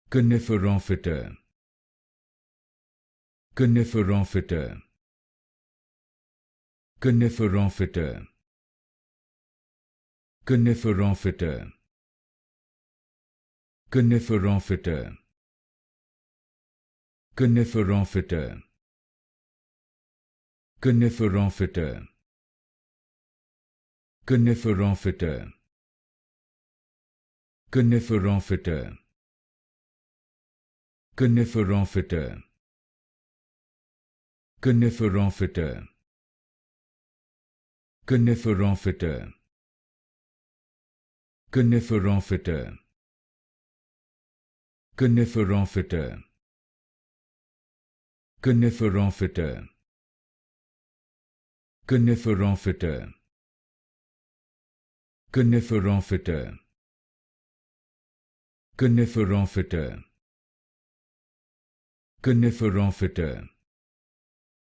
Coniferophyta. Coniferophyta. Coniferophyta. Coniferophyta. Coniferophyta. Coniferophyta. Coniferophyta. Coniferophyta. Coniferophyta. Coniferophyta. Coniferophyta. Coniferophyta. Coniferophyta. Coniferophyta. Coniferophyta. Coniferophyta. Coniferophyta. Coniferophyta. Coniferophyta.